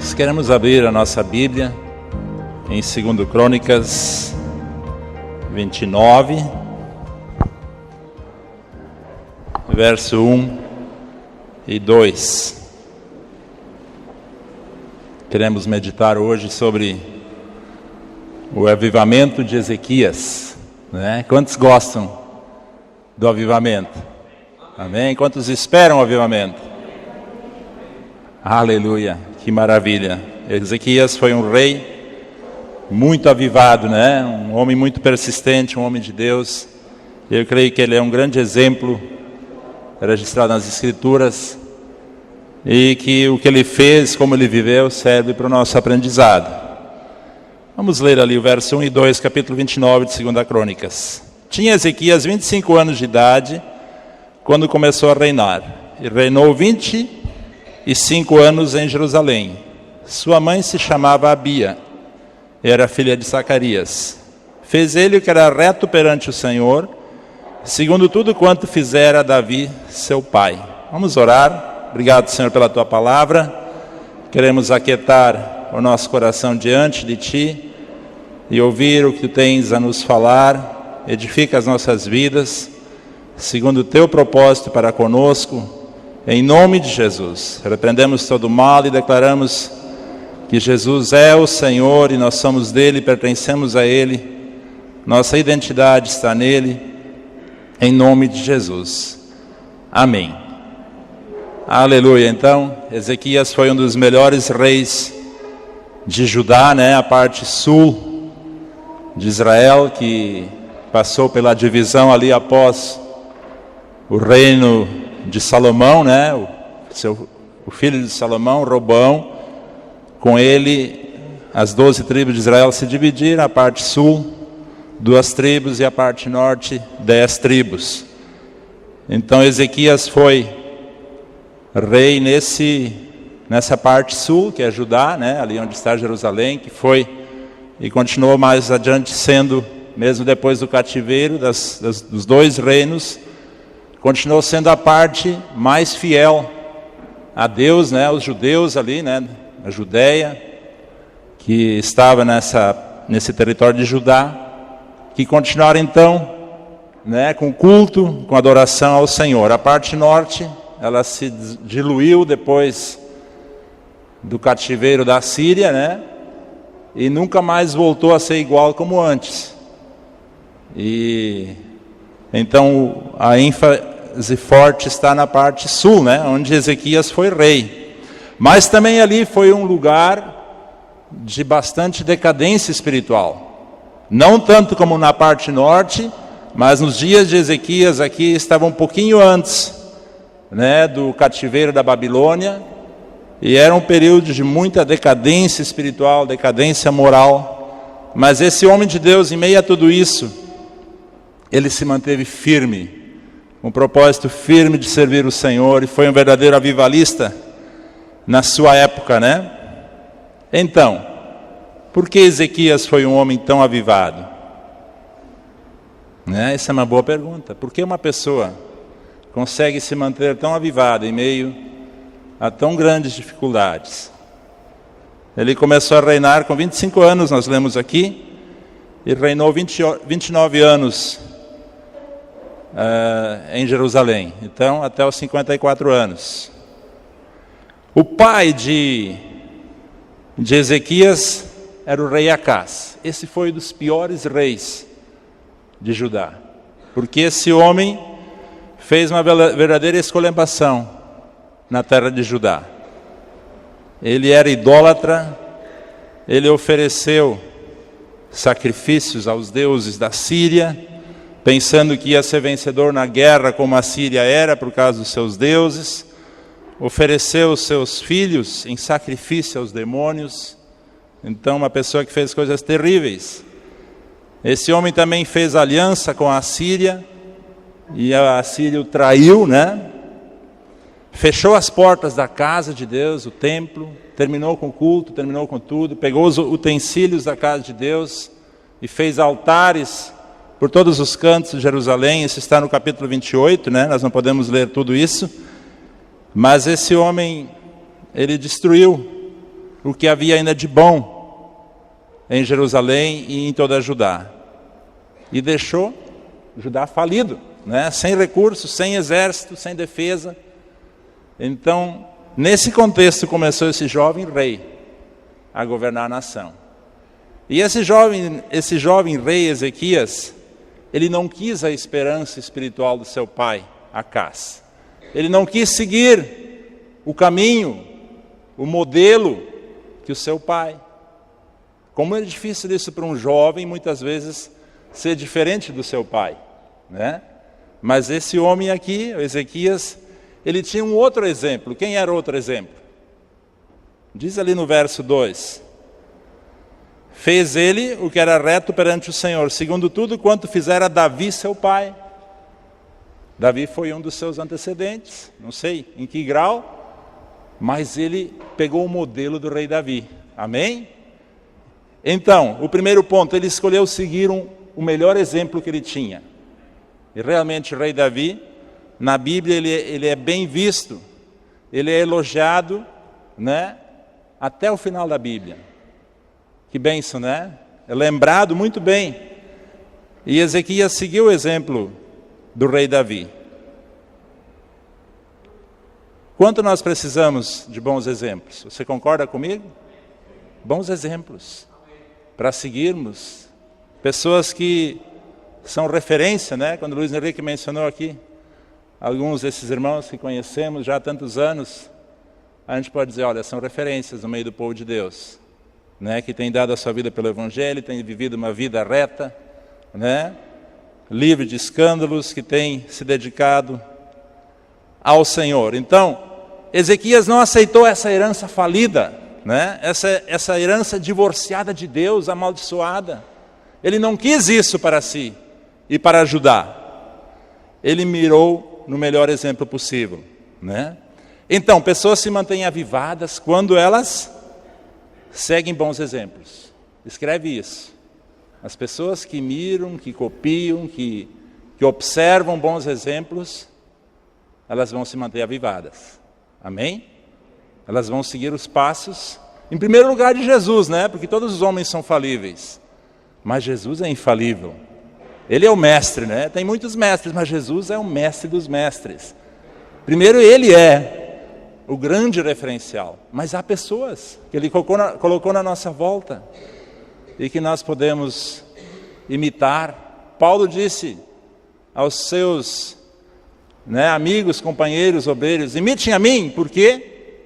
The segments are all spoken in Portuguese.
Nós queremos abrir a nossa Bíblia em 2 Crônicas 29, verso 1 e 2. Queremos meditar hoje sobre o avivamento de Ezequias, né? Quantos gostam do avivamento? Amém? Quantos esperam o avivamento? Aleluia, que maravilha. Ezequias foi um rei muito avivado, né? Um homem muito persistente, um homem de Deus. Eu creio que ele é um grande exemplo registrado nas Escrituras e que o que ele fez, como ele viveu, serve para o nosso aprendizado. Vamos ler ali o verso 1 e 2, capítulo 29 de 2 Crônicas. Tinha Ezequias 25 anos de idade quando começou a reinar, e reinou 25 anos em Jerusalém. Sua mãe se chamava Abia, era filha de Zacarias. Fez ele o que era reto perante o Senhor, segundo tudo quanto fizera Davi, seu pai. Vamos orar. Obrigado, Senhor, pela tua palavra. Queremos aquietar o nosso coração diante de ti e ouvir o que tu tens a nos falar. Edifica as nossas vidas, segundo o teu propósito para conosco, em nome de Jesus. Repreendemos todo o mal e declaramos que Jesus é o Senhor e nós somos dele, pertencemos a ele, nossa identidade está nele, em nome de Jesus. Amém. Aleluia. Então, Ezequias foi um dos melhores reis de Judá, né? A parte sul de Israel, que passou pela divisão ali após o reino de Salomão, né? O filho de Salomão, Roboão. Com ele, as 12 tribos de Israel se dividiram, a parte sul, 2 tribos, e a parte norte, 10 tribos. Então Ezequias foi rei nessa parte sul, que é Judá, né? Ali onde está Jerusalém, que foi e continuou mais adiante sendo, mesmo depois do cativeiro dos 2 reinos, continuou sendo a parte mais fiel a Deus, né? Os judeus ali, né? A Judéia, que estava nesse território de Judá, que continuaram então, né? Com culto, com adoração ao Senhor. A parte norte, ela se diluiu depois do cativeiro da Síria, né? E nunca mais voltou a ser igual como antes. E então a ênfase forte está na parte sul, né? Onde Ezequias foi rei. Mas também ali foi um lugar de bastante decadência espiritual. Não tanto como na parte norte, mas nos dias de Ezequias aqui estava um pouquinho antes, né, do cativeiro da Babilônia, e era um período de muita decadência espiritual, decadência moral. Mas esse homem de Deus, em meio a tudo isso, ele se manteve firme, com um propósito firme de servir o Senhor, e foi um verdadeiro avivalista na sua época, né? Então, por que Ezequias foi um homem tão avivado? Né? Essa é uma boa pergunta. Por que uma pessoa consegue se manter tão avivada em meio a tão grandes dificuldades? Ele começou a reinar com 25 anos, nós lemos aqui, e reinou 29 anos em Jerusalém. Então, até os 54 anos. O pai de Ezequias era o rei Acás. Esse foi um dos piores reis de Judá, porque esse homem fez uma verdadeira esculhambação na terra de Judá. Ele era idólatra, ele ofereceu sacrifícios aos deuses da Síria, pensando que ia ser vencedor na guerra como a Síria era por causa dos seus deuses. Ofereceu os seus filhos em sacrifício aos demônios. Então, uma pessoa que fez coisas terríveis. Esse homem também fez aliança com a Síria, e a Síria o traiu, né? Fechou as portas da casa de Deus, o templo, terminou com o culto, terminou com tudo, pegou os utensílios da casa de Deus e fez altares por todos os cantos de Jerusalém. Isso está no capítulo 28, né? Nós não podemos ler tudo isso. Mas esse homem, ele destruiu o que havia ainda de bom em Jerusalém e em toda a Judá. E deixou Judá falido, né? Sem recursos, sem exército, sem defesa. Então, nesse contexto começou esse jovem rei a governar a nação. E esse jovem rei Ezequias, ele não quis a esperança espiritual do seu pai, Acás. Ele não quis seguir o caminho, o modelo que o seu pai. Como é difícil isso para um jovem, muitas vezes, ser diferente do seu pai, né? Mas esse homem aqui, Ezequias, ele tinha um outro exemplo. Quem era outro exemplo? Diz ali no verso 2. Fez ele o que era reto perante o Senhor, segundo tudo quanto fizera Davi, seu pai. Davi foi um dos seus antecedentes, não sei em que grau, mas ele pegou o modelo do rei Davi. Amém? Então, o primeiro ponto, ele escolheu seguir o melhor exemplo que ele tinha. E realmente o rei Davi, na Bíblia, ele é bem visto, ele é elogiado, né? Até o final da Bíblia. Que bênção, né? É lembrado muito bem. E Ezequias seguiu o exemplo do rei Davi. Quanto nós precisamos de bons exemplos? Você concorda comigo? Bons exemplos. Para seguirmos. Pessoas que são referência, né? Quando o Luiz Henrique mencionou aqui, alguns desses irmãos que conhecemos já há tantos anos, a gente pode dizer, olha, são referências no meio do povo de Deus, né? Que tem dado a sua vida pelo Evangelho, tem vivido uma vida reta, né? Livre de escândalos, que tem se dedicado ao Senhor. Então, Ezequias não aceitou essa herança falida, né? Essa herança divorciada de Deus, amaldiçoada. Ele não quis isso para si e para ajudar. Ele mirou no melhor exemplo possível, né? Então, pessoas se mantêm avivadas quando elas seguem bons exemplos. Escreve isso. As pessoas que miram, que copiam, que observam bons exemplos, elas vão se manter avivadas. Amém? Elas vão seguir os passos, em primeiro lugar de Jesus, né? Porque todos os homens são falíveis. Mas Jesus é infalível. Ele é o mestre, né? Tem muitos mestres, mas Jesus é o mestre dos mestres. Primeiro, ele é o grande referencial. Mas há pessoas que ele colocou na nossa volta e que nós podemos imitar. Paulo disse aos seus amigos, companheiros, obreiros, imitem a mim, porque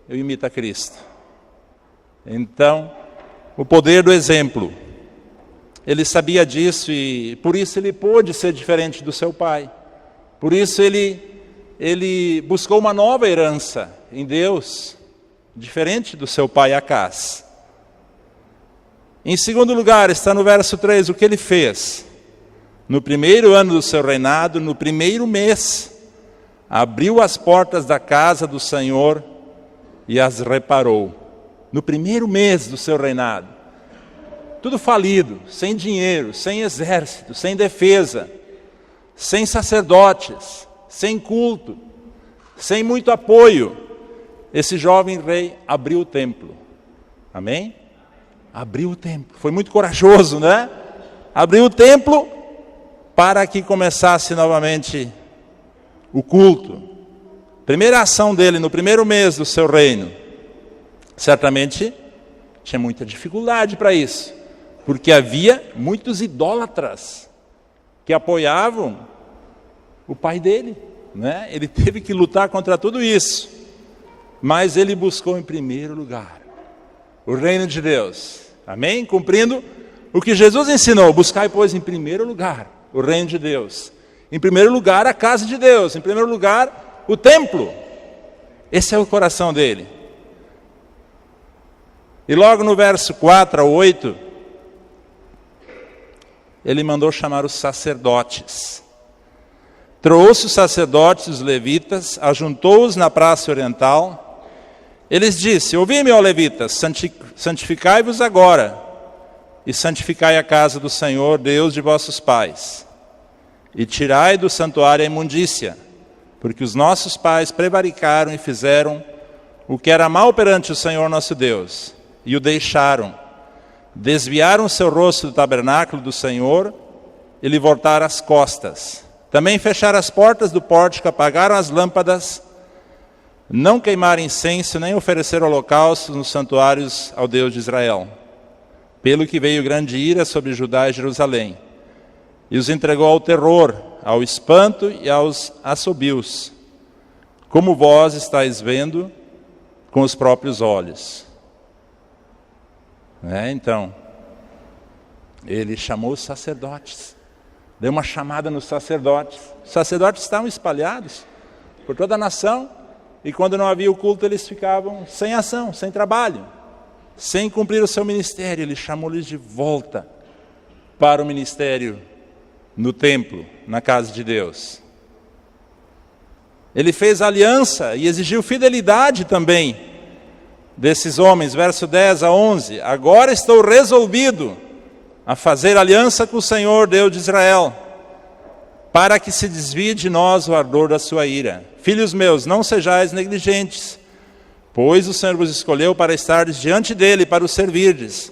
eu imito a Cristo. Então, o poder do exemplo. Ele sabia disso e por isso ele pôde ser diferente do seu pai. Por isso ele buscou uma nova herança em Deus, diferente do seu pai Acás. Em segundo lugar, está no verso 3, o que ele fez? No primeiro ano do seu reinado, no primeiro mês, abriu as portas da casa do Senhor e as reparou. No primeiro mês do seu reinado. Tudo falido, sem dinheiro, sem exército, sem defesa, sem sacerdotes, sem culto, sem muito apoio. Esse jovem rei abriu o templo. Amém? Abriu o templo. Foi muito corajoso, né? Abriu o templo para que começasse novamente o culto. Primeira ação dele no primeiro mês do seu reino. Certamente tinha muita dificuldade para isso. Porque havia muitos idólatras que apoiavam o pai dele, né? Ele teve que lutar contra tudo isso. Mas ele buscou em primeiro lugar o reino de Deus. Amém? Cumprindo o que Jesus ensinou. Buscai, pois, em primeiro lugar o reino de Deus. Em primeiro lugar a casa de Deus. Em primeiro lugar o templo. Esse é o coração dele. E logo no verso 4 a 8... ele mandou chamar os sacerdotes. Trouxe os sacerdotes, os levitas, ajuntou-os na praça oriental. Eles disse, ouvi-me, ó levitas, santificai-vos agora, e santificai a casa do Senhor, Deus de vossos pais. E tirai do santuário a imundícia, porque os nossos pais prevaricaram e fizeram o que era mal perante o Senhor nosso Deus, e o deixaram. Desviaram seu rosto do tabernáculo do Senhor e lhe voltaram as costas. Também fecharam as portas do pórtico, apagaram as lâmpadas, não queimaram incenso, nem ofereceram holocaustos nos santuários ao Deus de Israel. Pelo que veio grande ira sobre Judá e Jerusalém, e os entregou ao terror, ao espanto e aos assobios, como vós estáis vendo com os próprios olhos. Então, ele chamou os sacerdotes, deu uma chamada nos sacerdotes. Os sacerdotes estavam espalhados por toda a nação, e quando não havia o culto, eles ficavam sem ação, sem trabalho, sem cumprir o seu ministério. Ele chamou-lhes de volta para o ministério no templo, na casa de Deus. Ele fez aliança e exigiu fidelidade também desses homens, verso 10 a 11. Agora estou resolvido a fazer aliança com o Senhor, Deus de Israel, para que se desvie de nós o ardor da sua ira. Filhos meus, não sejais negligentes, pois o Senhor vos escolheu para estardes diante dele, para o servirdes,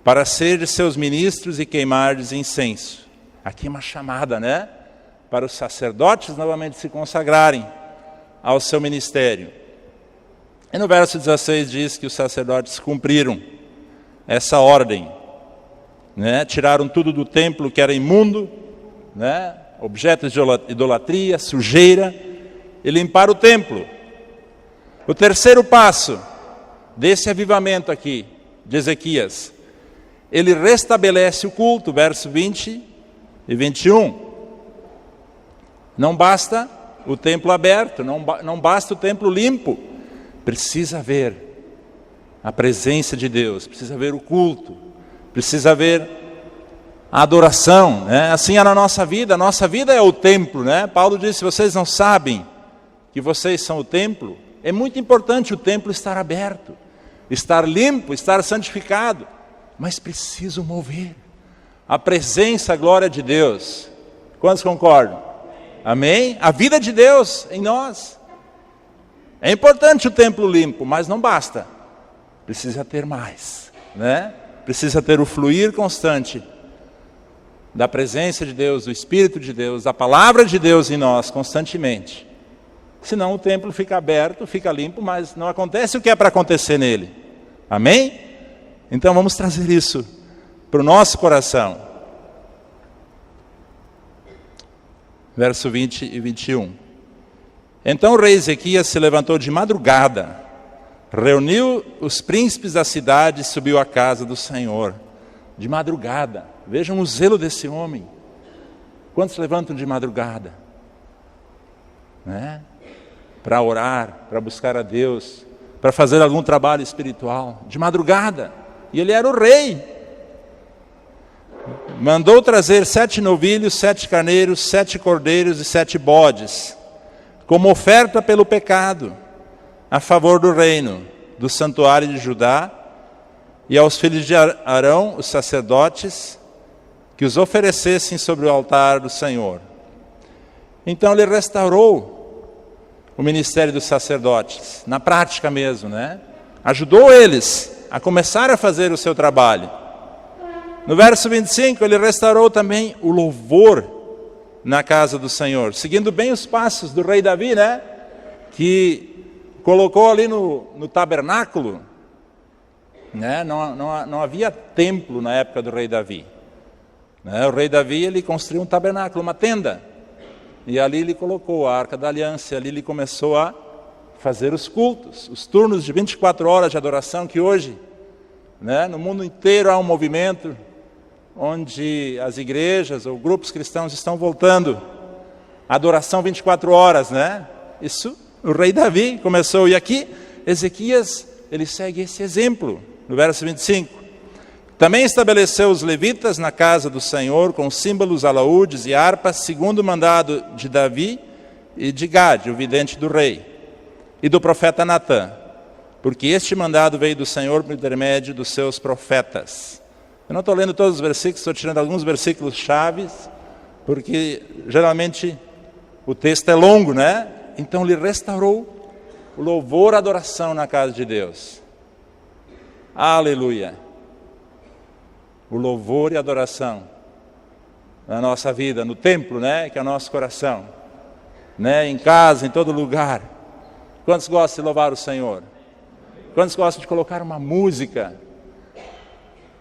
para serdes seus ministros e queimardes incenso. Aqui uma chamada, para os sacerdotes novamente se consagrarem ao seu ministério. E no verso 16 diz que os sacerdotes cumpriram essa ordem, tiraram tudo do templo que era imundo, objetos de idolatria, sujeira, e limparam o templo. O terceiro passo desse avivamento aqui, de Ezequias, ele restabelece o culto, verso 20 e 21. Não basta o templo aberto, não basta o templo limpo, precisa haver a presença de Deus, precisa haver o culto, precisa haver a adoração, Assim é na nossa vida. A nossa vida é o templo, Paulo disse: se vocês não sabem que vocês são o templo, é muito importante o templo estar aberto, estar limpo, estar santificado, mas preciso mover a presença, a glória de Deus. Quantos concordam? Amém? A vida de Deus em nós. É importante o templo limpo, mas não basta. Precisa ter mais, Precisa ter o fluir constante da presença de Deus, do Espírito de Deus, da palavra de Deus em nós constantemente. Senão o templo fica aberto, fica limpo, mas não acontece o que é para acontecer nele. Amém? Então vamos trazer isso para o nosso coração. Verso 20 e 21. Então o rei Ezequias se levantou de madrugada, reuniu os príncipes da cidade e subiu à casa do Senhor. De madrugada. Vejam o zelo desse homem. Quantos levantam de madrugada? Para orar, para buscar a Deus, para fazer algum trabalho espiritual. De madrugada. E ele era o rei. Mandou trazer 7 novilhos, 7 carneiros, 7 cordeiros e 7 bodes, como oferta pelo pecado, a favor do reino, do santuário de Judá, e aos filhos de Arão, os sacerdotes, que os oferecessem sobre o altar do Senhor. Então ele restaurou o ministério dos sacerdotes, na prática mesmo, Ajudou eles a começar a fazer o seu trabalho. No verso 25, ele restaurou também o louvor na casa do Senhor, seguindo bem os passos do rei Davi, que colocou ali no tabernáculo, não havia templo na época do rei Davi. O rei Davi, ele construiu um tabernáculo, uma tenda, e ali ele colocou a Arca da Aliança, e ali ele começou a fazer os cultos, os turnos de 24 horas de adoração, que hoje, no mundo inteiro há um movimento onde as igrejas ou grupos cristãos estão voltando à adoração 24 horas, Isso o rei Davi começou, e aqui Ezequias, ele segue esse exemplo, no verso 25. Também estabeleceu os levitas na casa do Senhor, com símbolos, alaúdes e harpas, segundo o mandado de Davi e de Gade, o vidente do rei, e do profeta Natã, porque este mandado veio do Senhor por intermédio dos seus profetas. Eu não estou lendo todos os versículos, estou tirando alguns versículos chaves, porque geralmente o texto é longo, Então ele restaurou o louvor, a adoração na casa de Deus. Aleluia. O louvor e a adoração na nossa vida, no templo, né, que é o nosso coração, né, em casa, em todo lugar. Quantos gostam de louvar o Senhor? Quantos gostam de colocar uma música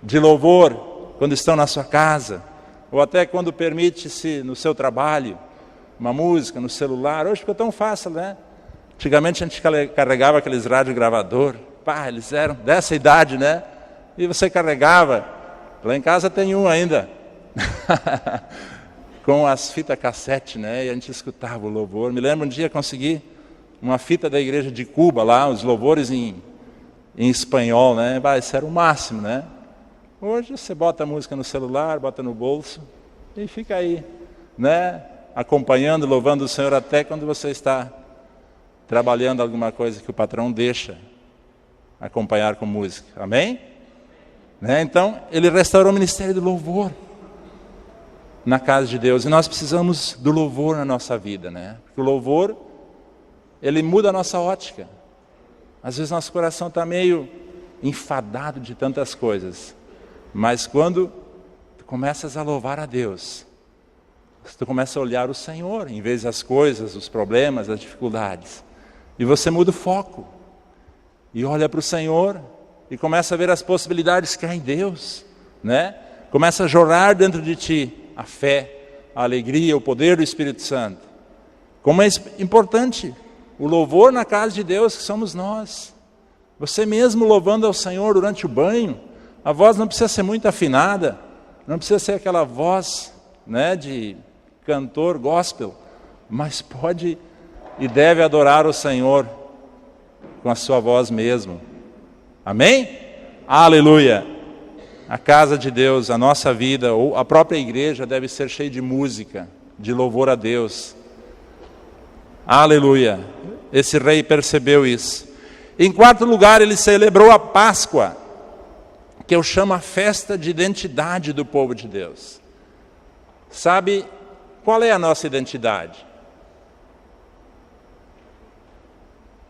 de louvor quando estão na sua casa? Ou até quando permite-se no seu trabalho, uma música no celular. Hoje ficou tão fácil, né? Antigamente a gente carregava aqueles radiogravador. Pá, eles eram dessa idade, né? E você carregava. Lá em casa tem um ainda. Com as fitas cassete, né? E a gente escutava o louvor. Me lembro um dia consegui uma fita da igreja de Cuba lá, os louvores em espanhol, né? Isso era o máximo, né? Hoje você bota a música no celular, bota no bolso e fica aí, né? Acompanhando, louvando o Senhor até quando você está trabalhando alguma coisa que o patrão deixa acompanhar com música. Amém? Né? Então, ele restaurou o ministério do louvor na casa de Deus. E nós precisamos do louvor na nossa vida, né? Porque o louvor, ele muda a nossa ótica. Às vezes nosso coração está meio enfadado de tantas coisas. Mas quando tu começas a louvar a Deus, tu começa a olhar o Senhor, em vez das coisas, os problemas, as dificuldades. E você muda o foco. E olha para o Senhor e começa a ver as possibilidades que há em Deus, né? Começa a jorrar dentro de ti a fé, a alegria, o poder do Espírito Santo. Como é importante o louvor na casa de Deus, que somos nós. Você mesmo louvando ao Senhor durante o banho, a voz não precisa ser muito afinada, não precisa ser aquela voz, né, de cantor gospel, mas pode e deve adorar o Senhor com a sua voz mesmo. Amém? Aleluia! A casa de Deus, a nossa vida, ou a própria igreja deve ser cheia de música, de louvor a Deus. Aleluia! Esse rei percebeu isso. Em quarto lugar, ele celebrou a Páscoa, que eu chamo a festa de identidade do povo de Deus. Sabe qual é a nossa identidade?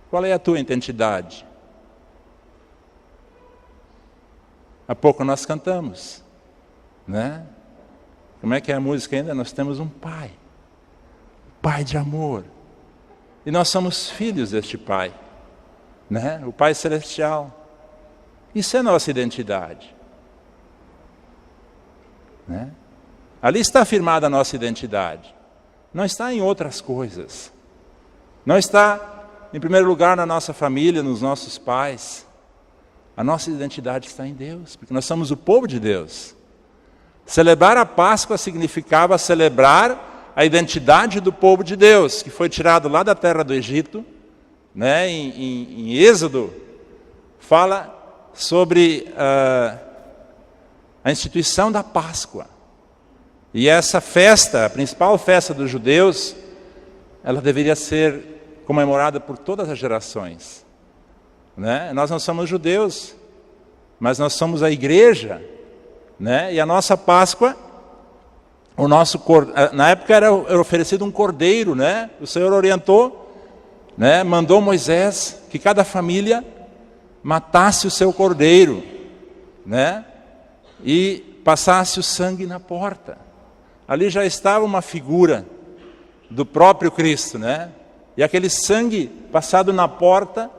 Qual é a tua identidade? Há pouco nós cantamos, né? Como é que é a música ainda? Nós temos um Pai, Pai de amor. E nós somos filhos deste Pai, né? O Pai Celestial. Isso é nossa identidade, né? Ali está afirmada a nossa identidade. Não está em outras coisas. Não está, em primeiro lugar, na nossa família, nos nossos pais. A nossa identidade está em Deus, porque nós somos o povo de Deus. Celebrar a Páscoa significava celebrar a identidade do povo de Deus, que foi tirado lá da terra do Egito, né? Em Êxodo, fala sobre a instituição da Páscoa. E essa festa, a principal festa dos judeus, ela deveria ser comemorada por todas as gerações, né? Nós não somos judeus, mas nós somos a igreja, né? E a nossa Páscoa, na época era oferecido um cordeiro, né? O Senhor orientou, né? Mandou Moisés que cada família matasse o seu cordeiro, né? E passasse o sangue na porta. Ali já estava uma figura do próprio Cristo, né? E aquele sangue passado na porta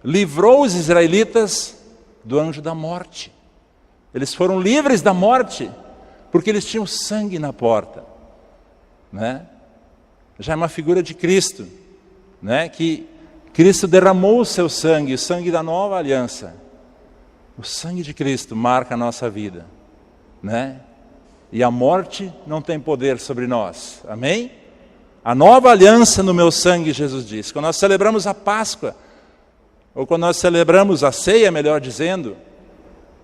livrou os israelitas do anjo da morte. Eles foram livres da morte porque eles tinham sangue na porta, né? Já é uma figura de Cristo, né? Que Cristo derramou o seu sangue, o sangue da nova aliança. O sangue de Cristo marca a nossa vida, né? E a morte não tem poder sobre nós. Amém? A nova aliança no meu sangue, Jesus diz. Quando nós celebramos a Páscoa, ou quando nós celebramos a ceia, melhor dizendo,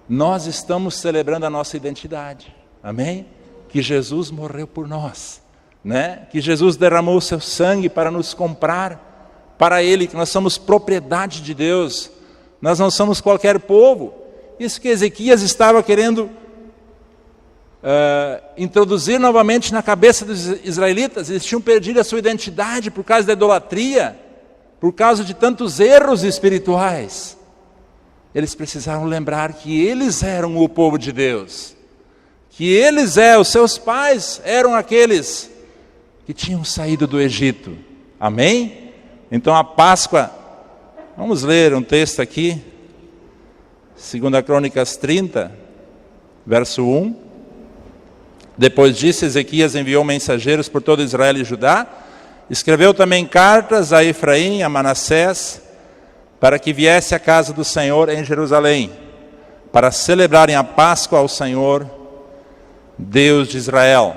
nós estamos celebrando a nossa identidade. Amém? Que Jesus morreu por nós, né? Que Jesus derramou o seu sangue para nos comprar para Ele, que nós somos propriedade de Deus. Nós não somos qualquer povo. Isso que Ezequias estava querendo introduzir novamente na cabeça dos israelitas. Eles tinham perdido a sua identidade por causa da idolatria, por causa de tantos erros espirituais, eles precisaram lembrar que eles eram o povo de Deus, que os seus pais eram aqueles que tinham saído do Egito. Amém? Então a Páscoa, vamos ler um texto aqui, 2 Crônicas 30, verso 1. Depois disso, Ezequias enviou mensageiros por todo Israel e Judá, escreveu também cartas a Efraim, a Manassés, para que viesse à casa do Senhor em Jerusalém, para celebrarem a Páscoa ao Senhor, Deus de Israel.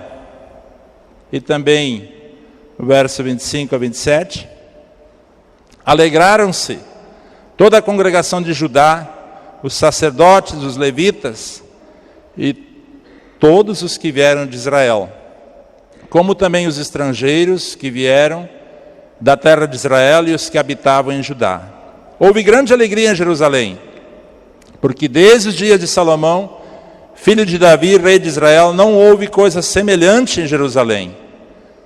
E também, no verso 25 a 27, alegraram-se toda a congregação de Judá, os sacerdotes, os levitas e todos os que vieram de Israel, como também os estrangeiros que vieram da terra de Israel e os que habitavam em Judá. Houve grande alegria em Jerusalém, porque desde os dias de Salomão, filho de Davi, rei de Israel, não houve coisa semelhante em Jerusalém.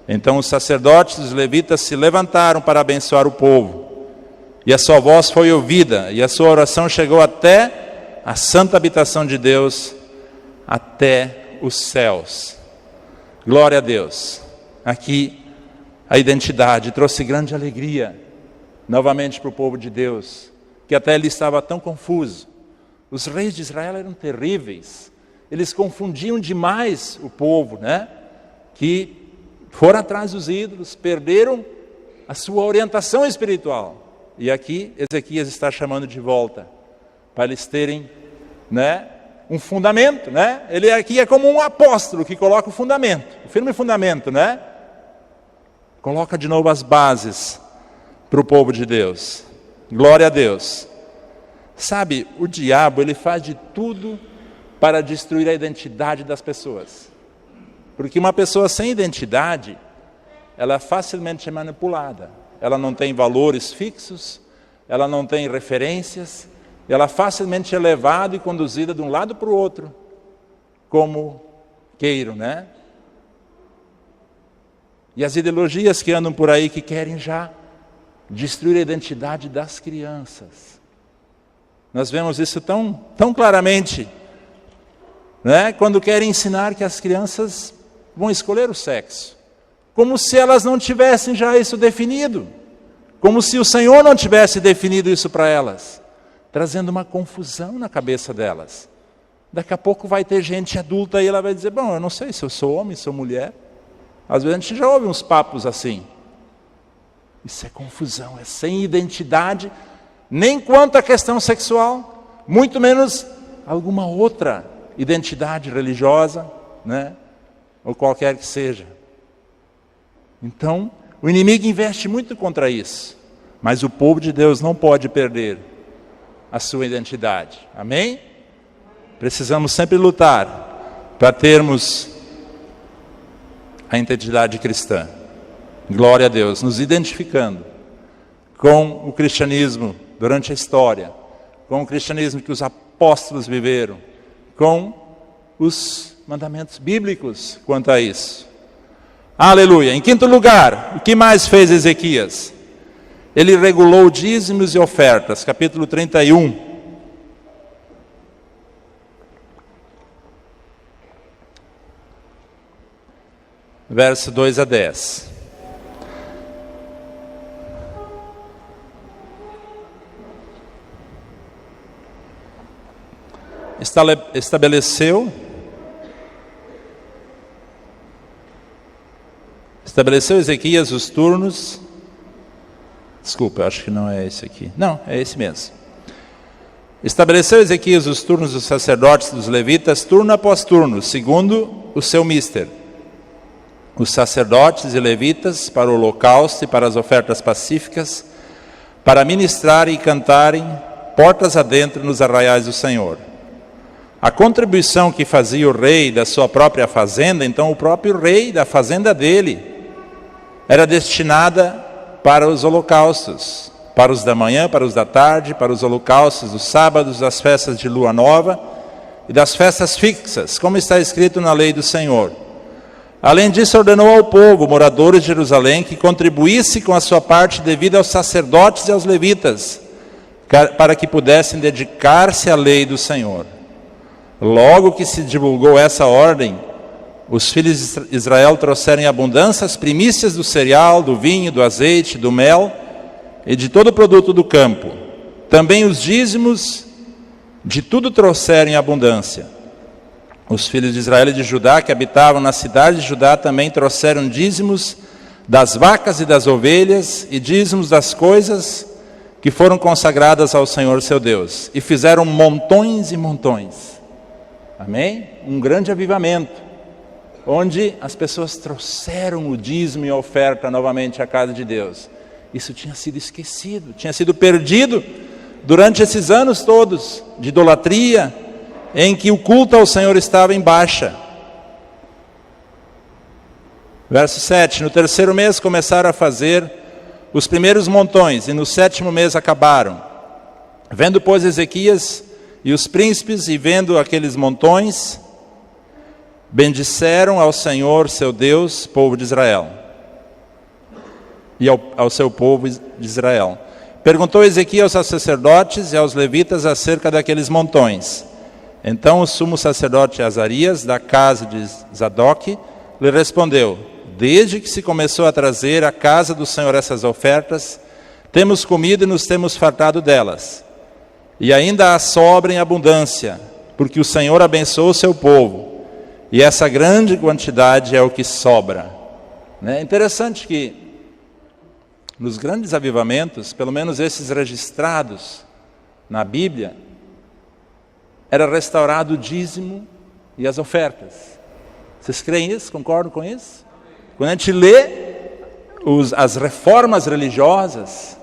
Então os sacerdotes e os levitas se levantaram para abençoar o povo, e a sua voz foi ouvida, e a sua oração chegou até a santa habitação de Deus, até os céus. Glória a Deus. Aqui a identidade trouxe grande alegria novamente para o povo de Deus, que até ele estava tão confuso. Os reis de Israel eram terríveis, eles confundiam demais o povo, né? Que foram atrás dos ídolos, perderam a sua orientação espiritual. E aqui Ezequias está chamando de volta, para eles terem, né, um fundamento, né? Ele aqui é como um apóstolo que coloca o fundamento, o firme fundamento, né? Coloca de novo as bases para o povo de Deus. Glória a Deus. Sabe, o diabo, ele faz de tudo para destruir a identidade das pessoas. Porque uma pessoa sem identidade, ela é facilmente manipulada. Ela não tem valores fixos, ela não tem referências, ela facilmente é levada e conduzida de um lado para o outro, como queiram, né? E as ideologias que andam por aí, que querem já destruir a identidade das crianças. Nós vemos isso tão claramente, né? Quando querem ensinar que as crianças vão escolher o sexo, como se elas não tivessem já isso definido, como se o Senhor não tivesse definido isso para elas, trazendo uma confusão na cabeça delas. Daqui a pouco vai ter gente adulta e ela vai dizer, bom, eu não sei se eu sou homem, sou mulher. Às vezes a gente já ouve uns papos assim. Isso é confusão, é sem identidade, nem quanto à questão sexual, muito menos alguma outra identidade religiosa, né? Ou qualquer que seja. Então, o inimigo investe muito contra isso, mas o povo de Deus não pode perder a sua identidade. Amém? Precisamos sempre lutar para termos a identidade cristã. Glória a Deus, nos identificando com o cristianismo durante a história, com o cristianismo que os apóstolos viveram, com os mandamentos bíblicos quanto a isso. Aleluia. Em quinto lugar, o que mais fez Ezequias? Ele regulou dízimos e ofertas, capítulo 31. Verso 2 a 10. Estabeleceu Ezequias os turnos. Desculpa, eu acho que não é esse aqui. Não, é esse mesmo. Estabeleceu Ezequias os turnos dos sacerdotes e dos levitas, turno após turno, segundo o seu mister. Os sacerdotes e levitas para o holocausto e para as ofertas pacíficas, para ministrarem e cantarem portas adentro nos arraiais do Senhor. A contribuição que fazia o rei da sua própria fazenda, então o próprio rei da fazenda dele, era destinada para os holocaustos, para os da manhã, para os da tarde, para os holocaustos dos sábados, das festas de lua nova e das festas fixas, como está escrito na lei do Senhor. Além disso, ordenou ao povo, moradores de Jerusalém, que contribuísse com a sua parte devida aos sacerdotes e aos levitas, para que pudessem dedicar-se à lei do Senhor. Logo que se divulgou essa ordem, os filhos de Israel trouxeram em abundância as primícias do cereal, do vinho, do azeite, do mel e de todo o produto do campo. Também os dízimos de tudo trouxeram em abundância. Os filhos de Israel e de Judá, que habitavam na cidade de Judá, também trouxeram dízimos das vacas e das ovelhas e dízimos das coisas que foram consagradas ao Senhor seu Deus. E fizeram montões e montões. Amém? Um grande avivamento, onde as pessoas trouxeram o dízimo e a oferta novamente à casa de Deus. Isso tinha sido esquecido, tinha sido perdido durante esses anos todos de idolatria, em que o culto ao Senhor estava em baixa. Verso 7, no terceiro mês começaram a fazer os primeiros montões, e no sétimo mês acabaram. Vendo, pois, Ezequias e os príncipes, e vendo aqueles montões, bendisseram ao Senhor, seu Deus, povo de Israel, e ao seu povo de Israel. Perguntou Ezequias aos sacerdotes e aos levitas acerca daqueles montões. Então o sumo sacerdote Azarias, da casa de Zadok, lhe respondeu: desde que se começou a trazer à casa do Senhor essas ofertas, temos comido e nos temos fartado delas. E ainda há sobra em abundância, porque o Senhor abençoou o seu povo, e essa grande quantidade é o que sobra. É interessante que nos grandes avivamentos, pelo menos esses registrados na Bíblia, era restaurado o dízimo e as ofertas. Vocês creem nisso? Concordam com isso? Quando a gente lê as reformas religiosas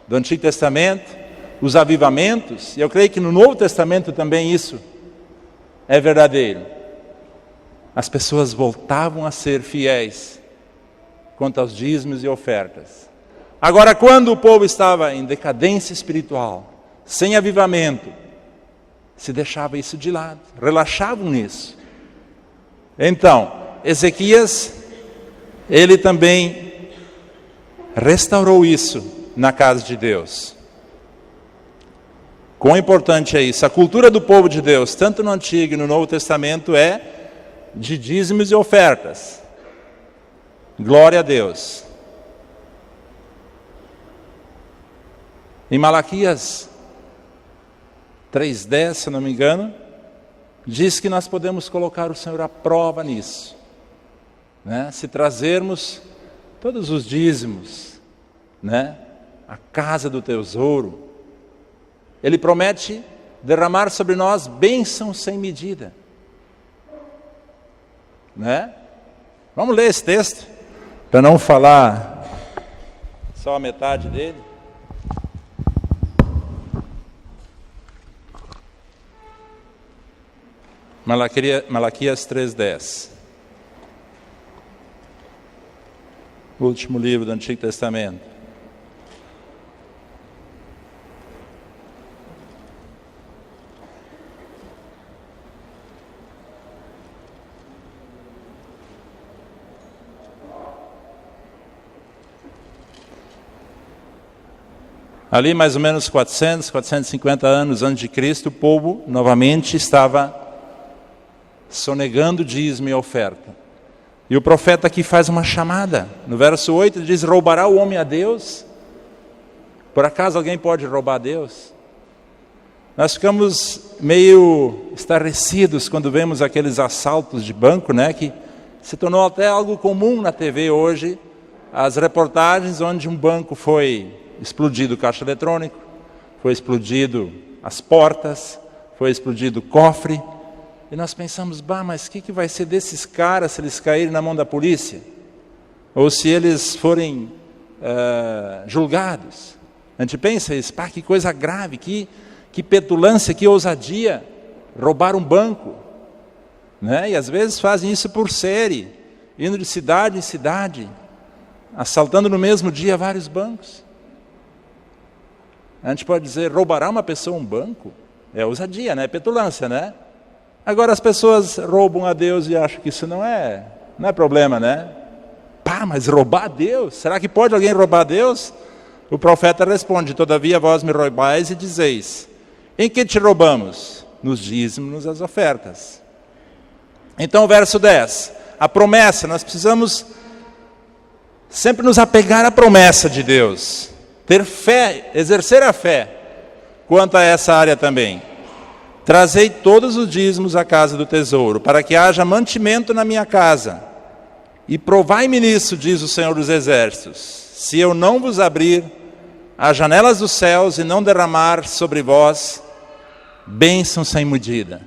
do Antigo Testamento, os avivamentos, e eu creio que no Novo Testamento também isso é verdadeiro. As pessoas voltavam a ser fiéis quanto aos dízimos e ofertas. Agora, quando o povo estava em decadência espiritual, sem avivamento, se deixava isso de lado, relaxavam nisso. Então, Ezequias, ele também restaurou isso na casa de Deus. Quão importante é isso? A cultura do povo de Deus, tanto no Antigo e no Novo Testamento, é de dízimos e ofertas. Glória a Deus. Em Malaquias 3:10, se não me engano, diz que nós podemos colocar o Senhor à prova nisso, né? Se trazermos todos os dízimos, né? A casa do tesouro, Ele promete derramar sobre nós bênçãos sem medida, né? Vamos ler esse texto, para não falar só a metade dele. Malaquias 3:10. O último livro do Antigo Testamento. Ali mais ou menos 450 anos antes de Cristo, o povo novamente estava sonegando dízimo e oferta. E o profeta aqui faz uma chamada. No verso 8 ele diz: roubará o homem a Deus? Por acaso alguém pode roubar a Deus? Nós ficamos meio estarrecidos quando vemos aqueles assaltos de banco, né, que se tornou até algo comum na TV hoje, as reportagens onde um banco foi explodido o caixa eletrônico, foi explodido as portas, foi explodido o cofre. E nós pensamos, mas o que vai ser desses caras se eles caírem na mão da polícia? Ou se eles forem julgados? A gente pensa isso, que coisa grave, que petulância, que ousadia, roubar um banco. Né? E às vezes fazem isso por série, indo de cidade em cidade, assaltando no mesmo dia vários bancos. A gente pode dizer, roubará uma pessoa um banco? É ousadia, né? É petulância, né? Agora as pessoas roubam a Deus e acham que isso não é Não é problema, né? Pá, mas roubar Deus? Será que pode alguém roubar Deus? O profeta responde: todavia vós me roubais e dizeis: em que te roubamos? Nos dízimos, nas ofertas. Então, verso 10, a promessa, nós precisamos sempre nos apegar à promessa de Deus, ter fé, exercer a fé quanto a essa área também. Trazei todos os dízimos à casa do tesouro, para que haja mantimento na minha casa. E provai-me nisso, diz o Senhor dos Exércitos, se eu não vos abrir as janelas dos céus e não derramar sobre vós bênção sem medida.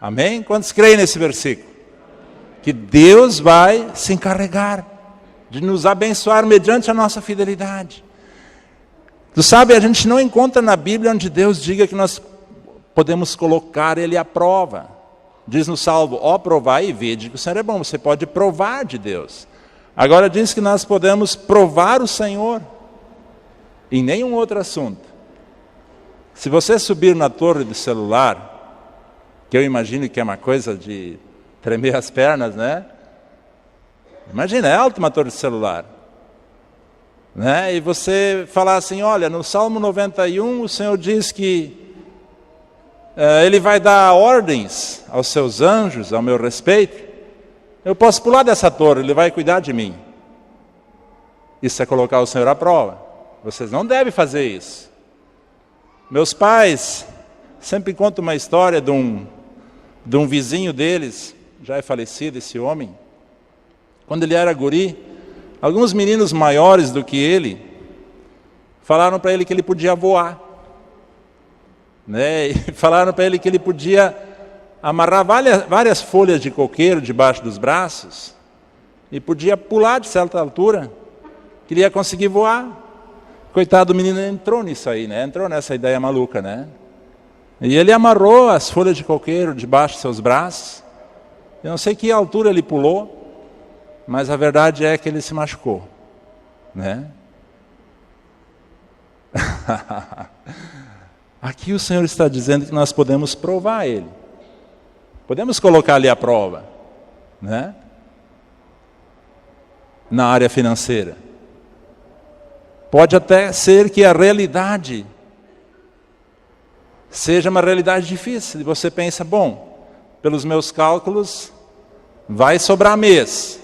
Amém? Quantos creem nesse versículo? Que Deus vai se encarregar de nos abençoar mediante a nossa fidelidade. Tu sabe, a gente não encontra na Bíblia onde Deus diga que nós podemos colocar Ele à prova. Diz no Salmo: ó, provai e vede que o Senhor é bom. Você pode provar de Deus. Agora diz que nós podemos provar o Senhor em nenhum outro assunto. Se você subir na torre do celular, que eu imagino que é uma coisa de tremer as pernas, né? Imagina, é alta uma torre de celular. Né? E você falar assim: olha, no Salmo 91 o Senhor diz que Ele vai dar ordens aos seus anjos, ao meu respeito. Eu posso pular dessa torre, Ele vai cuidar de mim. Isso é colocar o Senhor à prova. Vocês não devem fazer isso. Meus pais sempre contam uma história de um vizinho deles, já é falecido esse homem. Quando ele era guri, alguns meninos maiores do que ele falaram para ele que ele podia voar. Né? E falaram para ele que ele podia amarrar várias folhas de coqueiro debaixo dos braços e podia pular de certa altura, que ele ia conseguir voar. Coitado do menino, entrou nisso aí, né? Entrou nessa ideia maluca, né? E ele amarrou as folhas de coqueiro debaixo dos seus braços. Eu não sei que altura ele pulou, mas a verdade é que ele se machucou, né? Aqui o Senhor está dizendo que nós podemos provar Ele. Podemos colocar ali à prova, né? Na área financeira. Pode até ser que a realidade seja uma realidade difícil. E você pensa: bom, pelos meus cálculos, vai sobrar mês,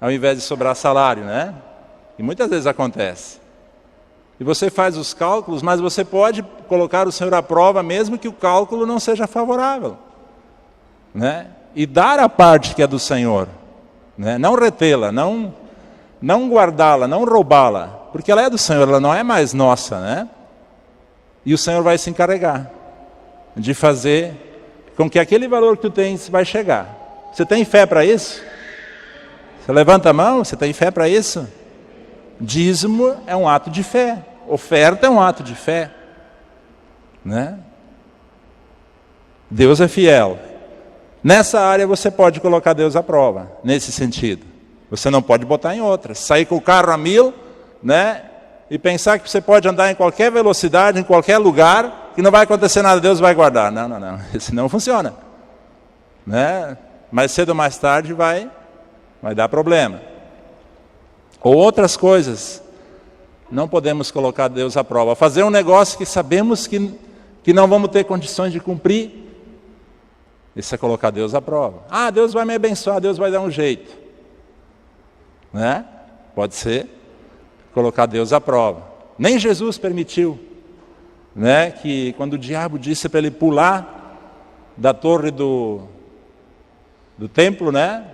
ao invés de sobrar salário, né? E muitas vezes acontece. E você faz os cálculos, mas você pode colocar o Senhor à prova, mesmo que o cálculo não seja favorável, né? E dar a parte que é do Senhor, né? Não retê-la, não guardá-la, não roubá-la, porque ela é do Senhor, ela não é mais nossa, né? E o Senhor vai se encarregar de fazer com que aquele valor que tu tens vai chegar. Você tem fé para isso? Você levanta a mão, você tem fé para isso? Dízimo é um ato de fé, oferta é um ato de fé, né? Deus é fiel. Nessa área você pode colocar Deus à prova, nesse sentido. Você não pode botar em outras. Sair com o carro a 1000, né? E pensar que você pode andar em qualquer velocidade, em qualquer lugar, que não vai acontecer nada, Deus vai guardar. Não. Isso não funciona, né? Mais cedo ou mais tarde vai dar problema. Ou outras coisas. Não podemos colocar Deus à prova. Fazer um negócio que sabemos que não vamos ter condições de cumprir. Isso é colocar Deus à prova. Ah, Deus vai me abençoar, Deus vai dar um jeito. Né? Pode ser colocar Deus à prova. Nem Jesus permitiu, né, que quando o diabo disse para ele pular da torre do templo, né,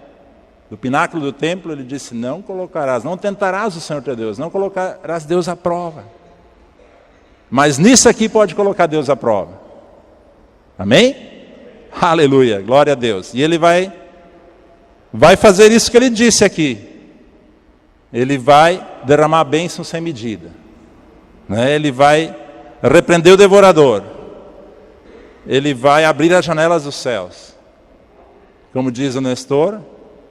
do pináculo do templo, ele disse: não colocarás, não tentarás o Senhor teu Deus, não colocarás Deus à prova. Mas nisso aqui pode colocar Deus à prova. Amém? Aleluia, glória a Deus. E ele vai fazer isso que ele disse aqui. Ele vai derramar bênção sem medida, né? Ele vai repreender o devorador. Ele vai abrir as janelas dos céus. Como diz o Nestor,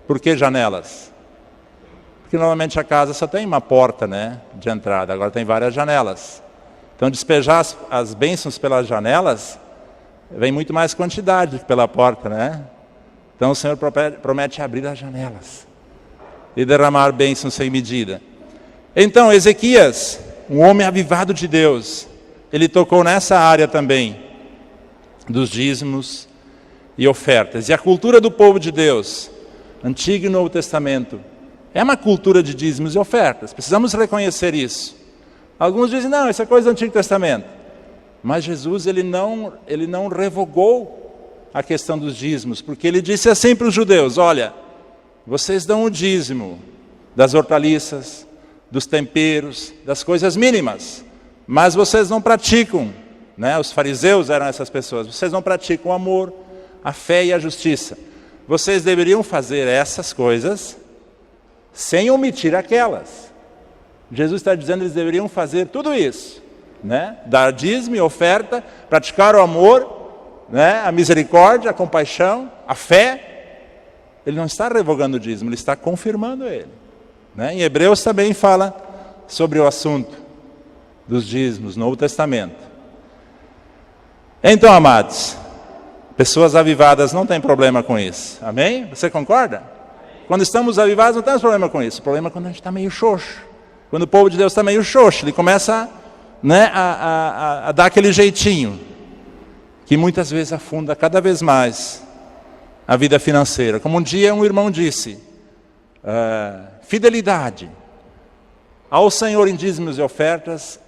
por que janelas? Porque normalmente a casa só tem uma porta, né, de entrada, agora tem várias janelas. Então despejar as bênçãos pelas janelas, vem muito mais quantidade que pela porta, né? Então o Senhor promete abrir as janelas e derramar bênçãos sem medida. Então Ezequias, um homem avivado de Deus, ele tocou nessa área também, dos dízimos e ofertas. E a cultura do povo de Deus, Antigo e Novo Testamento, é uma cultura de dízimos e ofertas. Precisamos reconhecer isso. Alguns dizem, não, isso é coisa do Antigo Testamento. Mas Jesus, ele não revogou a questão dos dízimos, porque ele disse assim para os judeus, olha, vocês dão o dízimo das hortaliças, dos temperos, das coisas mínimas, mas vocês não praticam, né? Os fariseus eram essas pessoas, vocês não praticam o amor, a fé e a justiça. Vocês deveriam fazer essas coisas sem omitir aquelas. Jesus está dizendo que eles deveriam fazer tudo isso, né? Dar dízimo e oferta, praticar o amor, né? A misericórdia, a compaixão, a fé. Ele não está revogando o dízimo, ele está confirmando ele, né? Em Hebreus também fala sobre o assunto dos dízimos, no Novo Testamento. Então, amados, pessoas avivadas não têm problema com isso, amém? Você concorda? Quando estamos avivados não temos problema com isso, o problema é quando a gente está meio xoxo. Quando o povo de Deus está meio xoxo, ele começa, né, a dar aquele jeitinho, que muitas vezes afunda cada vez mais a vida financeira. Como um dia um irmão disse, fidelidade ao Senhor em dízimos e ofertas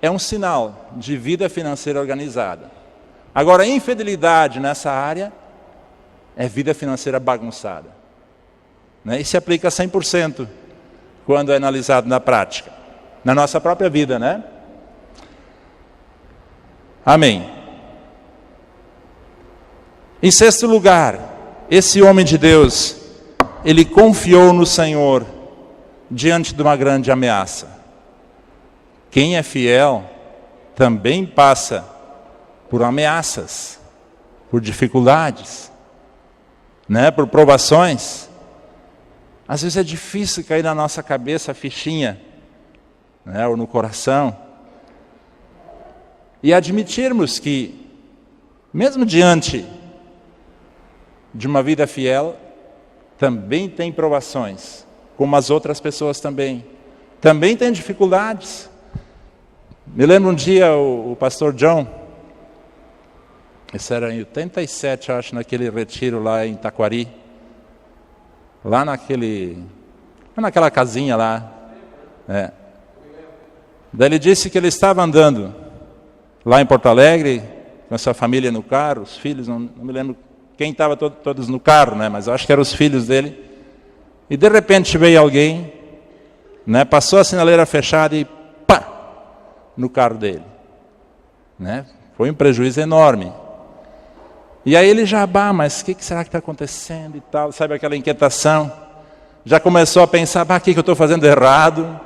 é um sinal de vida financeira organizada. Agora, infidelidade nessa área é vida financeira bagunçada, né? E se aplica 100% quando é analisado na prática, na nossa própria vida, né? Amém. Em sexto lugar, esse homem de Deus, ele confiou no Senhor diante de uma grande ameaça. Quem é fiel também passa por ameaças, por dificuldades, né? Por provações. Às vezes é difícil cair na nossa cabeça a fichinha, né? Ou no coração, e admitirmos que, mesmo diante de uma vida fiel, também tem provações, como as outras pessoas também tem dificuldades. Me lembro um dia o pastor John, isso era em 87, eu acho, naquele retiro lá em Taquari, lá naquela casinha lá. Daí ele disse que ele estava andando lá em Porto Alegre, com a sua família no carro, os filhos, não me lembro quem estava todos no carro, né? Mas eu acho que eram os filhos dele. E de repente veio alguém, né? Passou a sinaleira fechada e pá! No carro dele, né? Foi um prejuízo enorme. E aí ele já, mas o que será que está acontecendo e tal? Sabe aquela inquietação? Já começou a pensar, o que eu estou fazendo errado?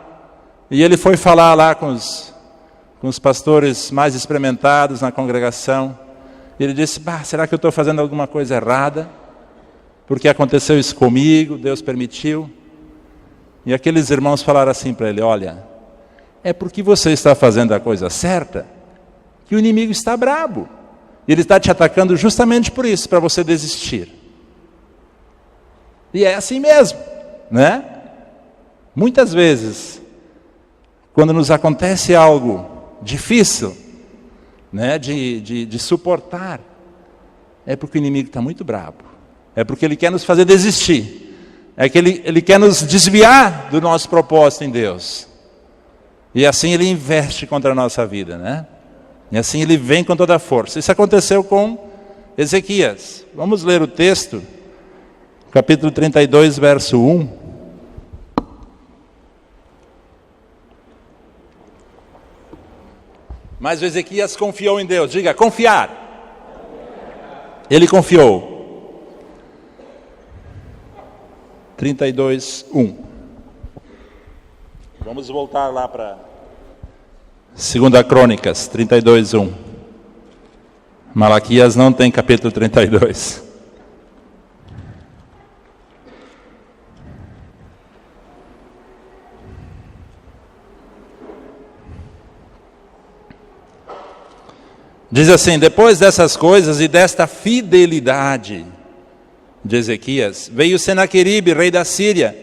E ele foi falar lá com os pastores mais experimentados na congregação. E ele disse, será que eu estou fazendo alguma coisa errada? Porque aconteceu isso comigo, Deus permitiu. E aqueles irmãos falaram assim para ele, olha, é porque você está fazendo a coisa certa que o inimigo está brabo. E ele está te atacando justamente por isso, para você desistir. E é assim mesmo, né? Muitas vezes, quando nos acontece algo difícil, né, de suportar, é porque o inimigo está muito bravo. É porque ele quer nos fazer desistir. É que ele quer nos desviar do nosso propósito em Deus. E assim ele investe contra a nossa vida, né? E assim ele vem com toda a força. Isso aconteceu com Ezequias. Vamos ler o texto, capítulo 32, verso 1. Mas o Ezequias confiou em Deus. Diga, confiar. Ele confiou. 32, 1. Vamos voltar lá para 2 Crônicas, 32, 1. Malaquias não tem capítulo 32. Diz assim, depois dessas coisas e desta fidelidade de Ezequias, veio Senaqueribe, rei da Síria,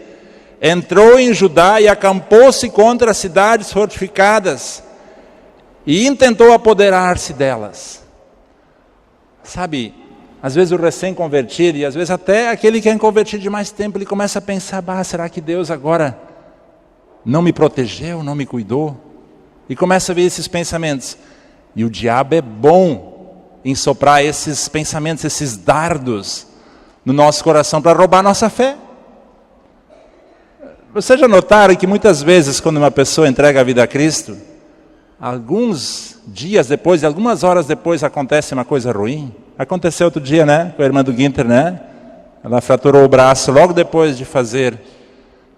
entrou em Judá e acampou-se contra as cidades fortificadas e intentou apoderar-se delas. Sabe, às vezes o recém-convertido, e às vezes até aquele que é convertido de mais tempo, ele começa a pensar, será que Deus agora não me protegeu, não me cuidou? E começa a ver esses pensamentos. E o diabo é bom em soprar esses pensamentos, esses dardos no nosso coração para roubar a nossa fé. Vocês já notaram que muitas vezes quando uma pessoa entrega a vida a Cristo, alguns dias depois, algumas horas depois acontece uma coisa ruim? Aconteceu outro dia, né? Com a irmã do Guinter, né? Ela fraturou o braço logo depois de fazer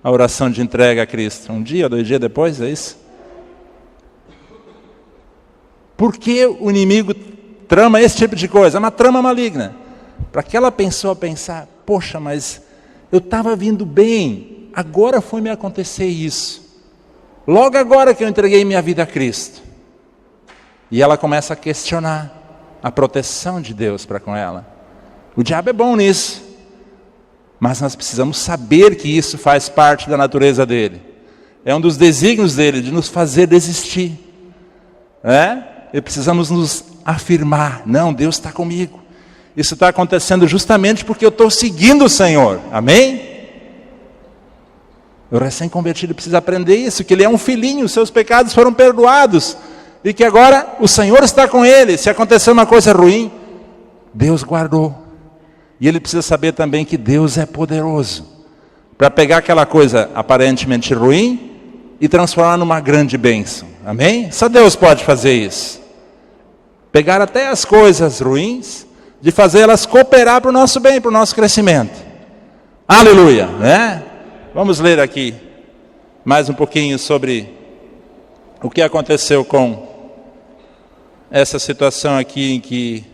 a oração de entrega a Cristo. 1 dia, 2 dias depois, é isso? Por que o inimigo trama esse tipo de coisa? É uma trama maligna. Para aquela pessoa pensar, poxa, mas eu estava vindo bem, agora foi me acontecer isso. Logo agora que eu entreguei minha vida a Cristo. E ela começa a questionar a proteção de Deus para com ela. O diabo é bom nisso. Mas nós precisamos saber que isso faz parte da natureza dele. É um dos desígnios dele, de nos fazer desistir. E precisamos nos afirmar, não, Deus está comigo. Isso está acontecendo justamente porque eu estou seguindo o Senhor. Amém? O recém-convertido precisa aprender isso, que ele é um filhinho, seus pecados foram perdoados. E que agora o Senhor está com ele. Se acontecer uma coisa ruim, Deus guardou. E ele precisa saber também que Deus é poderoso para pegar aquela coisa aparentemente ruim e transformar numa grande bênção. Amém? Só Deus pode fazer isso. Pegar até as coisas ruins, de fazer elas cooperar para o nosso bem, para o nosso crescimento. Aleluia, né? Vamos ler aqui mais um pouquinho sobre o que aconteceu com essa situação aqui em que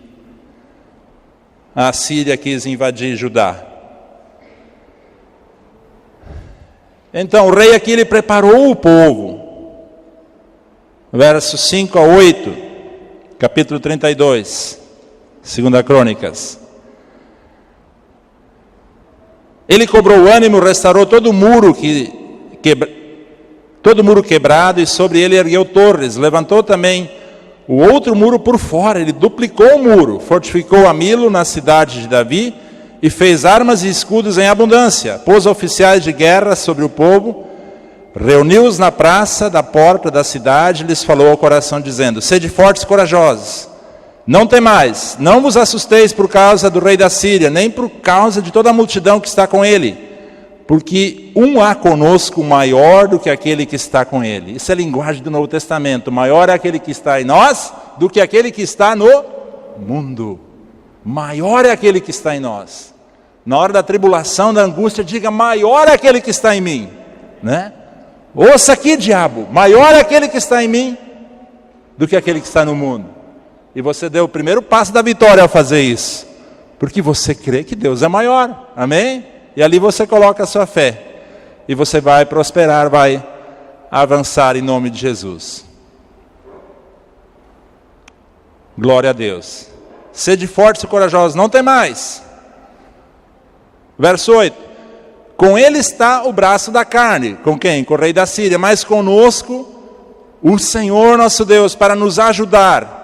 a Síria quis invadir Judá. Então o rei aqui ele preparou o povo. Versos 5 a 8, capítulo 32, 2 Crônicas. Ele cobrou o ânimo, restaurou todo o muro quebrado e sobre ele ergueu torres. Levantou também o outro muro por fora, ele duplicou o muro, fortificou a Milo na cidade de Davi e fez armas e escudos em abundância. Pôs oficiais de guerra sobre o povo, reuniu-os na praça da porta da cidade e lhes falou ao coração dizendo, sede fortes e corajosos, não temais, não vos assusteis por causa do rei da Síria, nem por causa de toda a multidão que está com ele, porque há conosco maior do que aquele que está com ele. Isso é a linguagem do Novo Testamento. Maior é aquele que está em nós do que aquele que está no mundo. Maior é aquele que está em nós. Na hora da tribulação, da angústia, diga, maior é aquele que está em mim. Né? Ouça aqui, diabo, maior é aquele que está em mim do que aquele que está no mundo. E você deu o primeiro passo da vitória ao fazer isso. Porque você crê que Deus é maior. Amém? E ali você coloca a sua fé. E você vai prosperar, vai avançar em nome de Jesus. Glória a Deus. Sede fortes e corajosos, não temais. Verso 8. Com ele está o braço da carne. Com quem? Com o rei da Síria. Mas conosco o Senhor nosso Deus para nos ajudar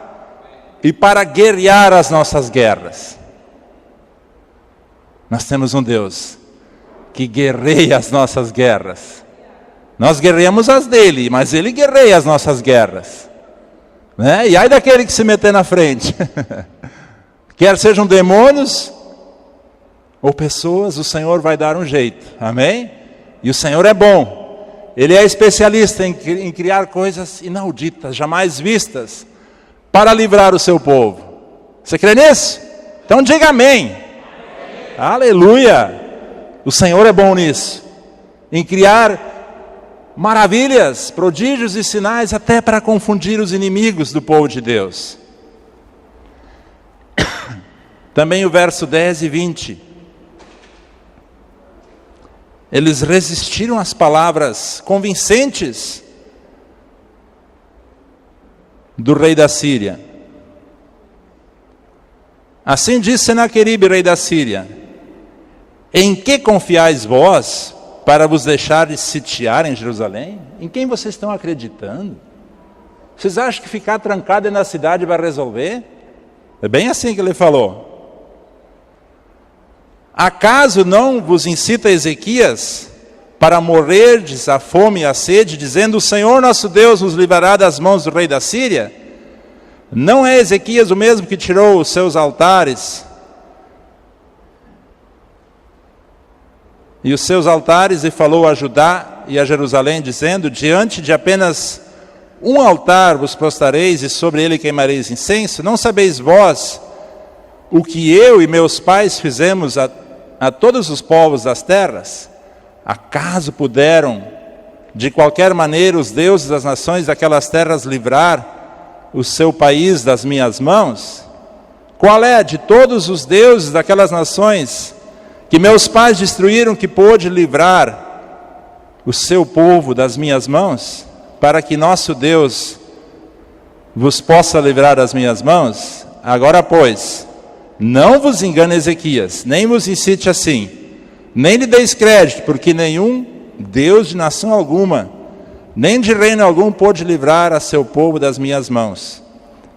e para guerrear as nossas guerras. Nós temos um Deus que guerreia as nossas guerras. Nós guerreamos as dele, mas ele guerreia as nossas guerras. Né? E ai daquele que se meter na frente. Quer sejam demônios ou pessoas, o Senhor vai dar um jeito. Amém? E o Senhor é bom. Ele é especialista em criar coisas inauditas, jamais vistas, para livrar o seu povo. Você crê nisso? Então diga amém. Aleluia! O Senhor é bom nisso, em criar maravilhas, prodígios e sinais até para confundir os inimigos do povo de Deus. Também o verso 10 e 20. Eles resistiram às palavras convincentes do rei da Síria. Assim disse Senaqueribe, rei da Síria: Em que confiais vós para vos deixares sitiar em Jerusalém? Em quem vocês estão acreditando? Vocês acham que ficar trancado na cidade vai resolver? É bem assim que ele falou. Acaso não vos incita Ezequias para morrerdes a fome e a sede, dizendo: o Senhor nosso Deus nos livrará das mãos do rei da Síria? Não é Ezequias o mesmo que tirou os seus altares e falou a Judá e a Jerusalém, dizendo: diante de apenas um altar vos prostrareis e sobre ele queimareis incenso? Não sabeis vós o que eu e meus pais fizemos a todos os povos das terras? Acaso puderam, de qualquer maneira, os deuses das nações daquelas terras livrar o seu país das minhas mãos? Qual é, de todos os deuses daquelas nações que meus pais destruíram, que pôde livrar o seu povo das minhas mãos, para que nosso Deus vos possa livrar das minhas mãos? Agora, pois, não vos engane Ezequias, nem vos incite assim, nem lhe deis crédito, porque nenhum Deus de nação alguma, nem de reino algum pôde livrar a seu povo das minhas mãos,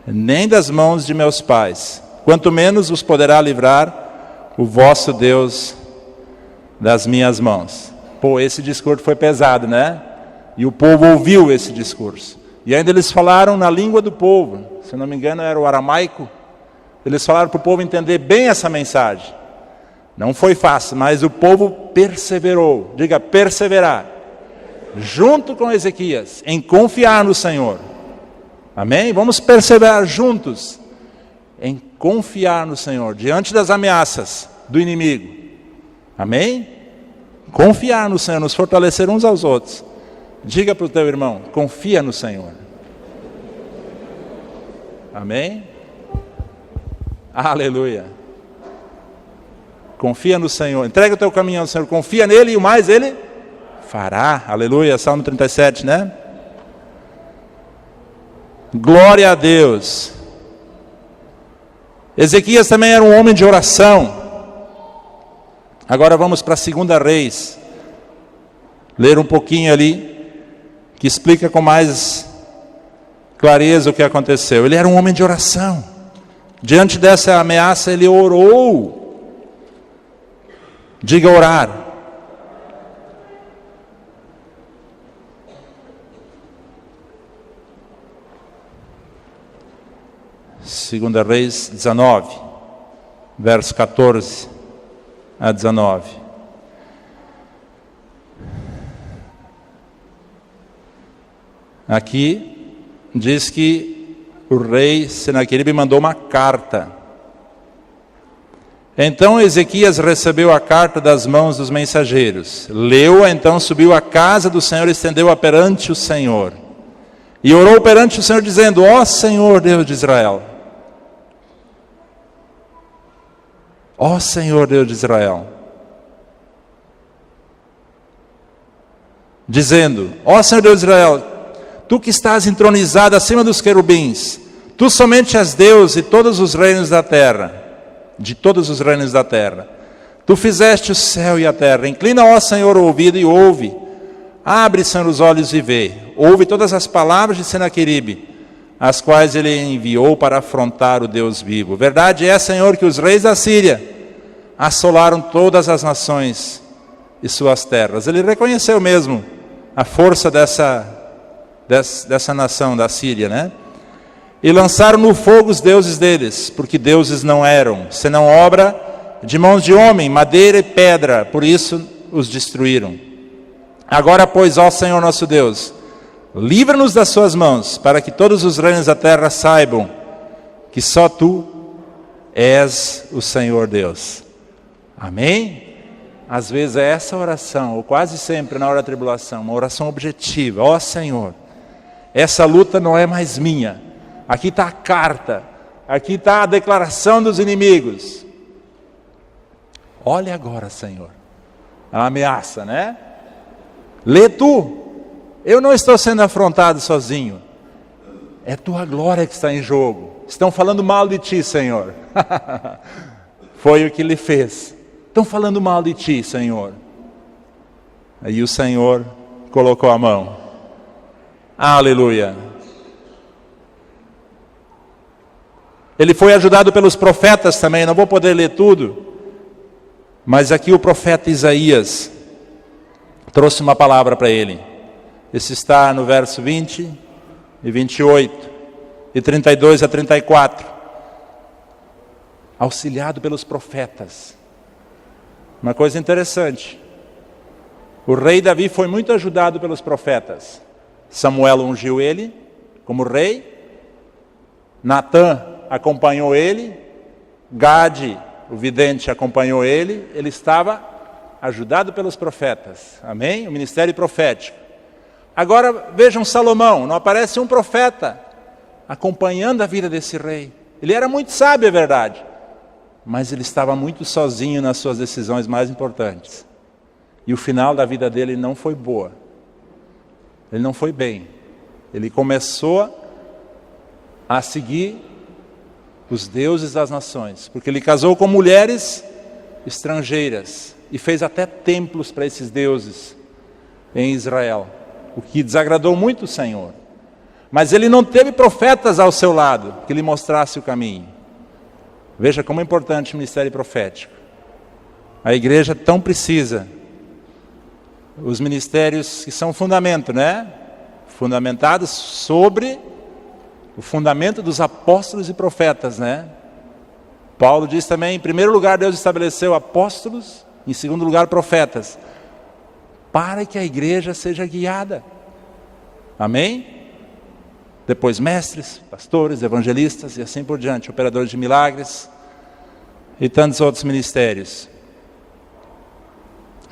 nem das mãos de meus pais, quanto menos os poderá livrar o vosso Deus das minhas mãos. Pô, esse discurso foi pesado, né? E o povo ouviu esse discurso. E ainda eles falaram na língua do povo, se não me engano era o aramaico. Eles falaram para o povo entender bem essa mensagem. Não foi fácil, mas o povo perseverou. Diga, perseverar. Junto com Ezequias, em confiar no Senhor. Amém? Vamos perseverar juntos em confiar no Senhor, diante das ameaças do inimigo. Amém? Confiar no Senhor, nos fortalecer uns aos outros. Diga para o teu irmão, confia no Senhor. Amém? Aleluia. Confia no Senhor, entrega o teu caminho ao Senhor, confia nele e o mais ele fará. Aleluia, Salmo 37, né? Glória a Deus. Ezequias também era um homem de oração. Agora vamos para 2 Reis, ler um pouquinho ali, que explica com mais clareza o que aconteceu. Ele era um homem de oração. Diante dessa ameaça ele orou. Diga orar. Segunda Reis 19, verso 14 a 19. Aqui diz que o rei Senaqueribe mandou uma carta. Então Ezequias recebeu a carta das mãos dos mensageiros. Leu-a, então subiu à casa do Senhor e estendeu-a perante o Senhor. E orou perante o Senhor, dizendo: ó Senhor Deus de Israel, ó Senhor Deus de Israel, dizendo: ó Senhor Deus de Israel, tu que estás entronizado acima dos querubins, tu somente és Deus de todos os reinos da terra, de todos os reinos da terra. Tu fizeste o céu e a terra. Inclina, ó Senhor, o ouvido e ouve. Abre, Senhor, os olhos e vê. Ouve todas as palavras de Senaqueribe, as quais ele enviou para afrontar o Deus vivo. Verdade é, Senhor, que os reis da Síria assolaram todas as nações e suas terras. Ele reconheceu mesmo a força dessa nação da Síria, né? E lançaram no fogo os deuses deles, porque deuses não eram, senão obra de mãos de homem, madeira e pedra, por isso os destruíram. Agora, pois, ó Senhor nosso Deus, livra-nos das suas mãos, para que todos os reinos da terra saibam que só tu és o Senhor Deus. Amém? Às vezes é essa oração, ou quase sempre na hora da tribulação, uma oração objetiva. Ó Senhor, essa luta não é mais minha. Aqui está a carta, aqui está a declaração dos inimigos. Olha agora, Senhor, a ameaça, né? Lê tu, eu não estou sendo afrontado sozinho, é tua glória que está em jogo. Estão falando mal de ti, Senhor. Foi o que ele fez. Estão falando mal de ti, Senhor. Aí o Senhor colocou a mão. Aleluia. Ele foi ajudado pelos profetas também, não vou poder ler tudo. Mas aqui o profeta Isaías trouxe uma palavra para ele. Esse está no verso 20 e 28, e 32 a 34. Auxiliado pelos profetas. Uma coisa interessante. O rei Davi foi muito ajudado pelos profetas. Samuel ungiu ele como rei. Natã acompanhou ele. Gade, o vidente, acompanhou ele. Ele estava ajudado pelos profetas. Amém? O ministério profético. Agora vejam Salomão. Não aparece um profeta acompanhando a vida desse rei. Ele era muito sábio, é verdade. Mas ele estava muito sozinho nas suas decisões mais importantes. E o final da vida dele não foi boa. Ele não foi bem. Ele começou a seguir os deuses das nações. Porque ele casou com mulheres estrangeiras. E fez até templos para esses deuses em Israel. O que desagradou muito o Senhor. Mas ele não teve profetas ao seu lado que lhe mostrasse o caminho. Veja como é importante o ministério profético. A igreja tão precisa. Os ministérios que são fundamento, né? Fundamentados sobre o fundamento dos apóstolos e profetas, né? Paulo diz também, em primeiro lugar, Deus estabeleceu apóstolos, em segundo lugar, profetas, para que a igreja seja guiada. Amém? Depois mestres, pastores, evangelistas e assim por diante, operadores de milagres e tantos outros ministérios.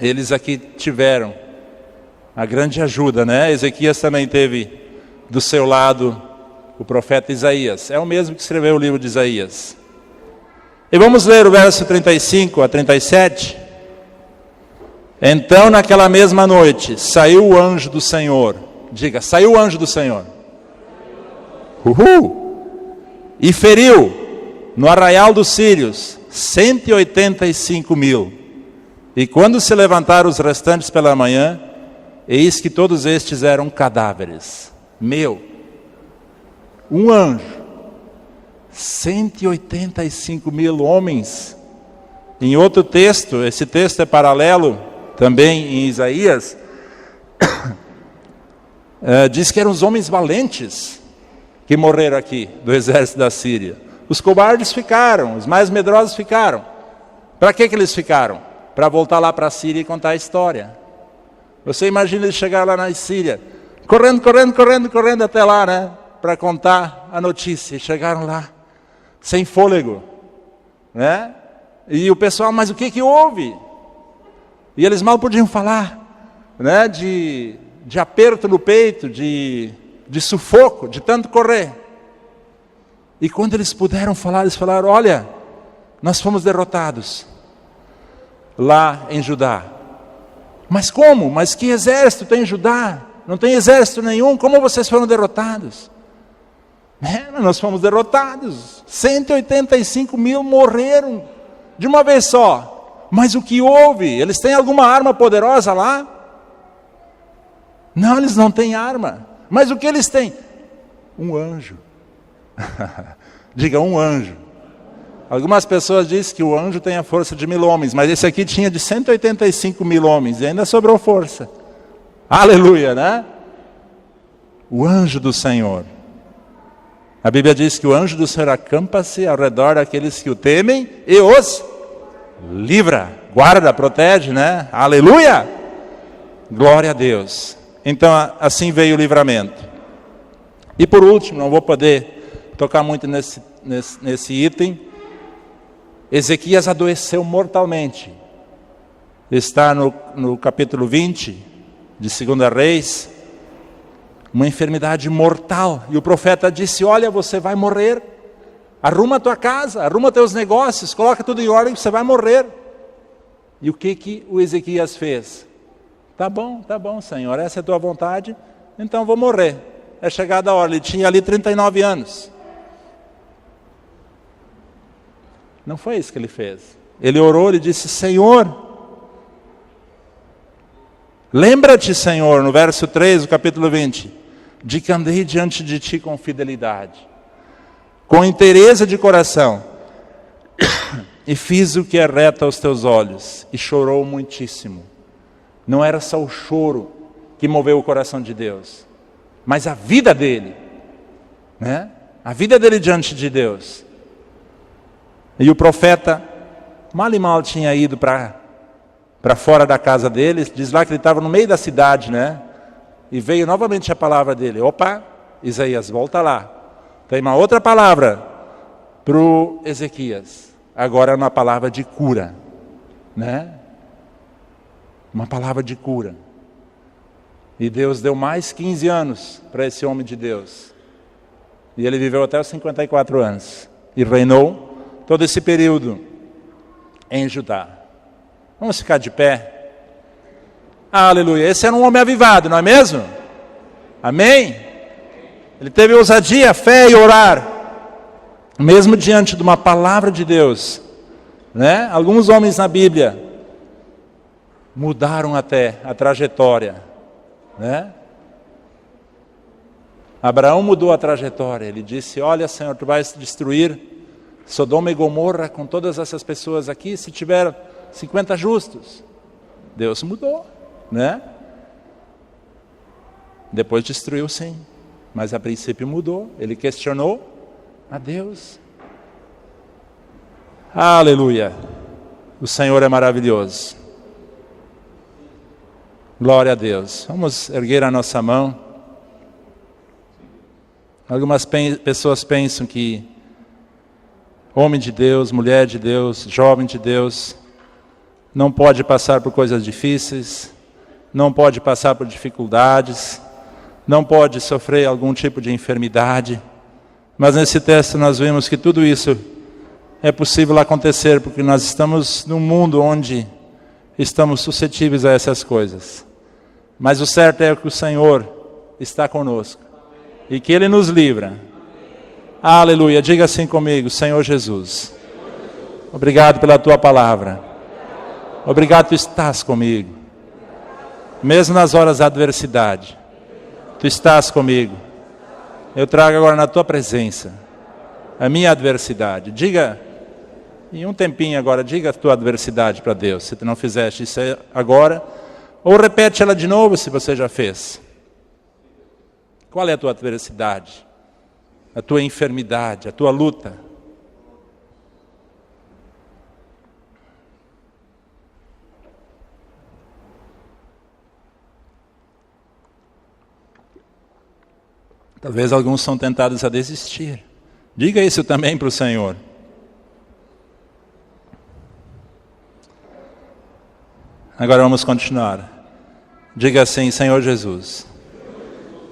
Eles aqui tiveram a grande ajuda, né? Ezequias também teve do seu lado o profeta Isaías. É o mesmo que escreveu o livro de Isaías. E vamos ler o verso 35 a 37. Então naquela mesma noite saiu o anjo do Senhor. Diga, saiu o anjo do Senhor. E feriu no arraial dos sírios 185.000. E quando se levantaram os restantes pela manhã, eis que todos estes eram cadáveres. Um anjo, 185.000 homens. Em outro texto, esse texto é paralelo também em Isaías, diz que eram os homens valentes que morreram aqui, do exército da Síria. Os cobardes ficaram, os mais medrosos ficaram. Para que eles ficaram? Para voltar lá para a Síria e contar a história. Você imagina eles chegar lá na Síria, correndo até lá, né? Para contar a notícia. E chegaram lá, sem fôlego, né? E o pessoal, mas o que houve? E eles mal podiam falar, né? De aperto no peito, de sufoco, de tanto correr. E quando eles puderam falar, eles falaram, olha, nós fomos derrotados lá em Judá. Mas como? Mas que exército tem em Judá? Não tem exército nenhum, como vocês foram derrotados? Nós fomos derrotados, 185.000 morreram de uma vez só. Mas o que houve? Eles têm alguma arma poderosa lá? Não, eles não têm arma. Mas o que eles têm? Um anjo. Diga, um anjo. Algumas pessoas dizem que o anjo tem a força de 1.000 homens, mas esse aqui tinha de 185.000 homens, e ainda sobrou força. Aleluia, né? O anjo do Senhor. A Bíblia diz que o anjo do Senhor acampa-se ao redor daqueles que o temem e os livra, guarda, protege, né? Aleluia! Glória a Deus. Então, assim veio o livramento. E por último, não vou poder tocar muito nesse item, Ezequias adoeceu mortalmente. Está no capítulo 20 de 2 Reis, uma enfermidade mortal. E o profeta disse, olha, você vai morrer. Arruma a tua casa, arruma teus negócios, coloca tudo em ordem, você vai morrer. E o que o Ezequias fez? Tá bom, Senhor, essa é a tua vontade, então vou morrer. É chegada a hora, ele tinha ali 39 anos. Não foi isso que ele fez. Ele orou, ele disse: Senhor, lembra-te, Senhor, no verso 3 do capítulo 20, de que andei diante de ti com fidelidade, com inteireza de coração, e fiz o que é reto aos teus olhos. E chorou muitíssimo. Não era só o choro que moveu o coração de Deus, mas a vida dele, né? A vida dele diante de Deus. E o profeta mal e mal tinha ido para fora da casa dele. Diz lá que ele estava no meio da cidade, né? E veio novamente a palavra dele: opa, Isaías, volta lá. Tem uma outra palavra para o Ezequias. Agora é uma palavra de cura, né? Uma palavra de cura. E Deus deu mais 15 anos para esse homem de Deus. E ele viveu até os 54 anos. E reinou todo esse período em Judá. Vamos ficar de pé. Aleluia. Esse era um homem avivado, não é mesmo? Amém? Ele teve ousadia, fé e orar. Mesmo diante de uma palavra de Deus, né? Alguns homens na Bíblia mudaram até a trajetória, né? Abraão mudou a trajetória. Ele disse: olha, Senhor, tu vais destruir Sodoma e Gomorra com todas essas pessoas aqui, se tiver 50 justos. Deus mudou, né? Depois destruiu, sim, mas a princípio mudou. Ele questionou a Deus. Aleluia. O Senhor é maravilhoso. Glória a Deus. Vamos erguer a nossa mão. Algumas pessoas pensam que homem de Deus, mulher de Deus, jovem de Deus, não pode passar por coisas difíceis, não pode passar por dificuldades, não pode sofrer algum tipo de enfermidade. Mas nesse texto nós vemos que tudo isso é possível acontecer, porque nós estamos num mundo onde estamos suscetíveis a essas coisas. Mas o certo é que o Senhor está conosco e que Ele nos livra. Aleluia. Diga assim comigo: Senhor Jesus, obrigado pela Tua palavra. Obrigado, Tu estás comigo. Mesmo nas horas da adversidade, Tu estás comigo. Eu trago agora na Tua presença a minha adversidade. Diga, em um tempinho agora, diga a tua adversidade para Deus, se tu não fizeste isso agora, ou repete ela de novo se você já fez. Qual é a tua adversidade? A tua enfermidade, a tua luta? Talvez alguns são tentados a desistir. Diga isso também para o Senhor. Agora vamos continuar. Diga assim: Senhor Jesus,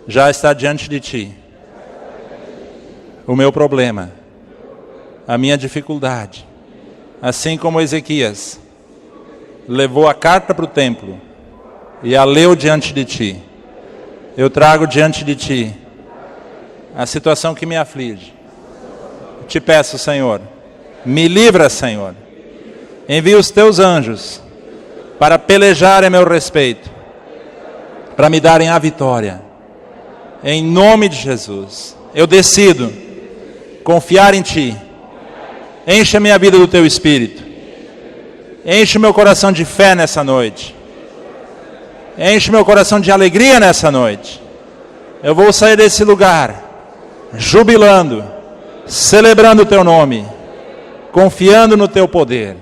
já está diante de Ti o meu problema, a minha dificuldade. Assim como Ezequias levou a carta para o templo e a leu diante de Ti, eu trago diante de Ti a situação que me aflige. Te peço, Senhor, me livra, Senhor. Envia os Teus anjos para pelejar a meu respeito, para me darem a vitória. Em nome de Jesus, eu decido confiar em Ti. Enche a minha vida do Teu Espírito. Enche o meu coração de fé nessa noite. Enche o meu coração de alegria nessa noite. Eu vou sair desse lugar jubilando, celebrando o Teu nome, confiando no Teu poder.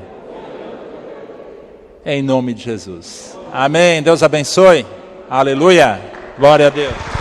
Em nome de Jesus. Amém. Deus abençoe. Aleluia. Glória a Deus.